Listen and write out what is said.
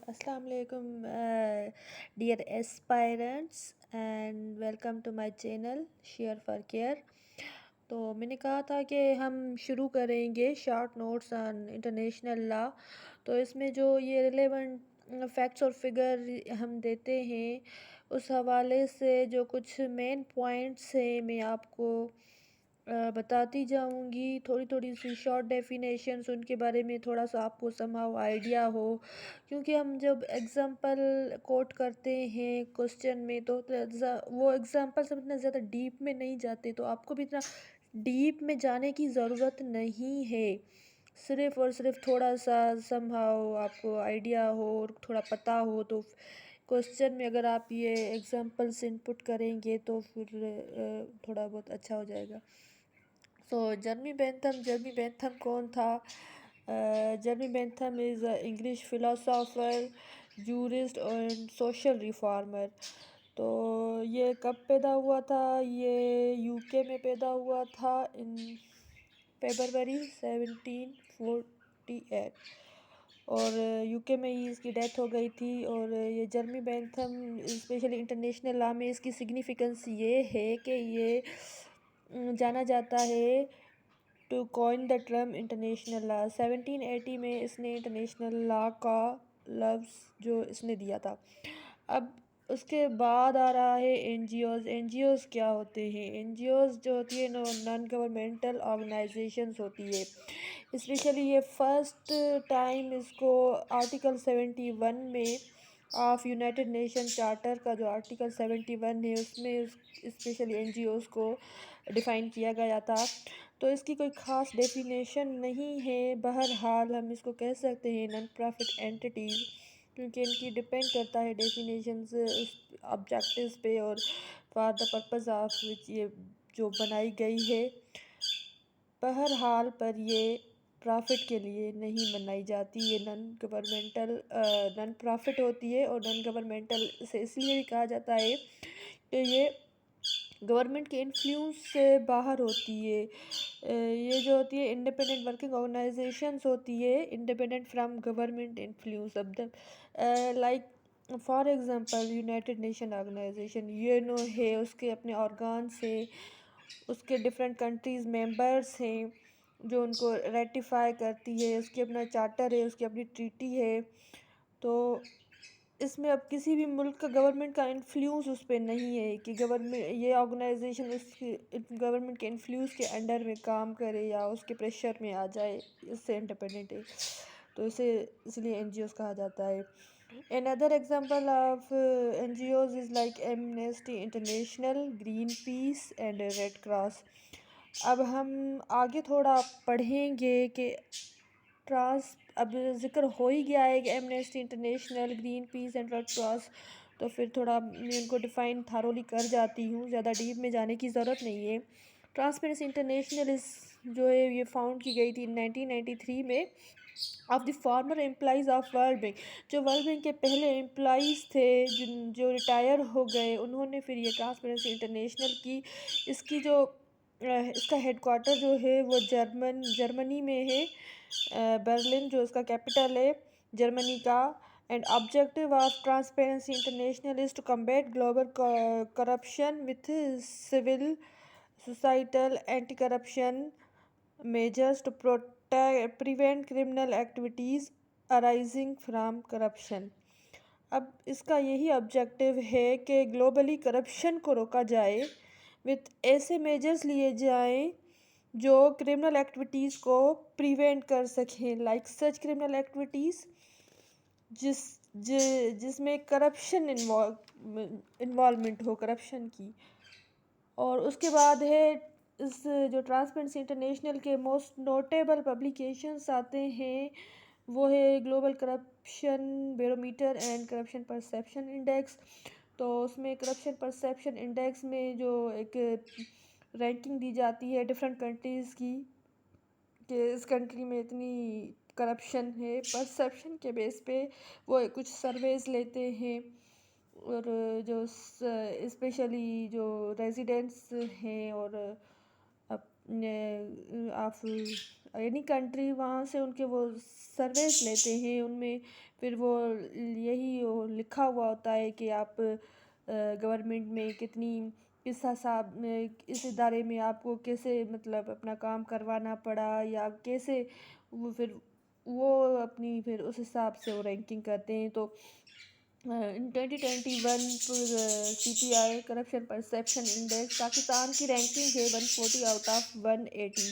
Assalamu alaikum, dear aspirants, and welcome to my channel Share for Care. تو میں نے کہا تھا کہ ہم شروع کریں گے short notes on international law. تو اس میں جو یہ ریلیونٹ فیکٹس اور فگر ہم دیتے ہیں اس حوالے سے جو کچھ مین پوائنٹس ہیں میں آپ کو بتاتی جاؤں گی. تھوڑی تھوڑی سی شارٹ ڈیفینیشنس ان کے بارے میں تھوڑا سا آپ کو سمہاؤ آئیڈیا ہو, کیونکہ ہم جب ایگزامپل کوٹ کرتے ہیں کوسچن میں تو وہ ایگزامپل سب اتنا زیادہ ڈیپ میں نہیں جاتے, تو آپ کو بھی اتنا ڈیپ میں جانے کی ضرورت نہیں ہے. صرف اور صرف تھوڑا سا سمہاؤ آپ کو آئیڈیا ہو اور تھوڑا پتہ ہو تو کوسچن میں اگر آپ یہ ایگزامپلس انپٹ کریں گے تو پھر تھوڑا بہت اچھا ہو جائے گا. جرمی بینتھم کون تھا؟ Jeremy Bentham is a English philosopher, jurist and social reformer. تو یہ کب پیدا ہوا تھا؟ یہ یو کے میں پیدا ہوا تھا ان فیبروری 1748, اور یو کے میں ہی اس کی ڈیتھ ہو گئی تھی. اور یہ جرمی بینتھم اسپیشلی انٹرنیشنل لا میں اس کی سگنیفیکنس یہ ہے کہ یہ جانا جاتا ہے to coin the term international law. 1780 میں اس نے انٹرنیشنل لا کا لفظ جو اس نے دیا تھا. اب اس کے بعد آ رہا ہے N G Os. N G Os کیا ہوتے ہیں؟ این جی اوز جو ہوتی ہے نان گورنمنٹل آرگنائزیشنز ہوتی ہے. اسپیشلی یہ فرسٹ ٹائم اس کو آرٹیکل 71 میں آف یونائٹڈ نیشن چارٹر کا جو آرٹیکل 71 ہے اس میں اسپیشلی این جی اوز کو ڈیفائن کیا گیا تھا. تو اس کی کوئی خاص ڈیفینیشن نہیں ہے, بہرحال ہم اس کو کہہ سکتے ہیں نان پرافٹ اینٹیٹیز, کیونکہ ان کی ڈپینڈ کرتا ہے ڈیفینیشنز اس آبجیکٹیوز پہ اور for the purpose of which یہ جو بنائی گئی ہے. بہرحال پر یہ پرافٹ کے لیے نہیں بنائی جاتی, یہ نان پرافٹ ہوتی ہے. اور نان گورنمنٹل سے اس لیے بھی کہا جاتا ہے کہ یہ گورنمنٹ کے انفلوئنس سے باہر ہوتی ہے. یہ جو ہوتی ہے انڈیپینڈنٹ ورکنگ آرگنائزیشنز ہوتی ہے, independent from government influence of them. Like for example United Nation Organisation U ہے, اس کے اپنے آرگانس ہیں, اس کے ڈفرینٹ کنٹریز ممبرس ہیں جو ان کو ریٹیفائی کرتی ہے, اس کے اپنا چارٹر ہے, اس کی اپنی ٹریٹی ہے. تو اس میں اب کسی بھی ملک کا گورنمنٹ کا انفلوئنس اس پہ نہیں ہے کہ گورنمنٹ یہ آرگنائزیشن اس کی گورنمنٹ کے انفلوئنس کے انڈر میں کام کرے یا اس کے پریشر میں آ جائے, اس سے انڈیپینڈنٹ ہے. تو اس لیے این جی اوز کہا جاتا ہے. Another example of NGOs is like Amnesty International, Greenpeace and Red Cross. اب ہم آگے تھوڑا پڑھیں گے کہ اب ذکر ہو ہی گیا ہے کہ Amnesty International, Greenpeace and Red Cross, تو پھر تھوڑا میں ان کو ڈیفائن تھارولی کر جاتی ہوں, زیادہ ڈیپ میں جانے کی ضرورت نہیں ہے. ٹرانسپیرنسی انٹرنیشنل جو ہے یہ فاؤنڈ کی گئی تھی 1993 میں of the former employees of World Bank. جو ورلڈ بینک کے پہلے امپلائیز تھے جو ریٹائر ہو گئے, انہوں نے پھر یہ ٹرانسپیرنسی انٹرنیشنل کی. اس کا ہیڈ کوارٹر جو ہے وہ جرمنی میں ہے, برلن جو اس کا کیپٹل ہے جرمنی کا. And objective of Transparency International is to combat global corruption with civil societal anti corruption measures to prevent criminal activities arising from corruption. اب اس کا یہی آبجیکٹیو ہے کہ گلوبلی کرپشن کو روکا جائے وتھ ایسے میجرز لیے جائیں جو کرمنل ایکٹیویٹیز کو پریونٹ کر سکیں, لائک سچ کرمنل ایکٹیویٹیز جس میں کرپشن انوالومنٹ ہو, کرپشن کی. اور اس کے بعد ہے اس جو ٹرانسپیرنسی انٹرنیشنل کے موسٹ نوٹیبل پبلیکیشنز آتے ہیں وہ ہے global corruption barometer and corruption perception index. تو اس میں کرپشن پرسیپشن انڈیکس میں جو ایک رینکنگ دی جاتی ہے ڈفرینٹ کنٹریز کی کہ اس کنٹری میں اتنی کرپشن ہے, پرسیپشن کے بیس پہ وہ کچھ سرویز لیتے ہیں. اور جو اسپیشلی جو ریزیڈنٹس ہیں اور آف اینی کنٹری، وہاں سے ان کے وہ سرویز لیتے ہیں، ان میں پھر وہ یہی وہ لکھا ہوا ہوتا ہے کہ آپ گورنمنٹ میں کتنی، اس حساب میں اس ادارے میں آپ کو کیسے مطلب اپنا کام کروانا پڑا، یا کیسے وہ پھر وہ اپنی پھر اس حساب سے وہ رینکنگ کرتے ہیں۔ تو ان 2021 سی پی آئی کرپشن پرسیپشن انڈیکس، پاکستان کی رینکنگ ہے 140 آؤٹ آف 180۔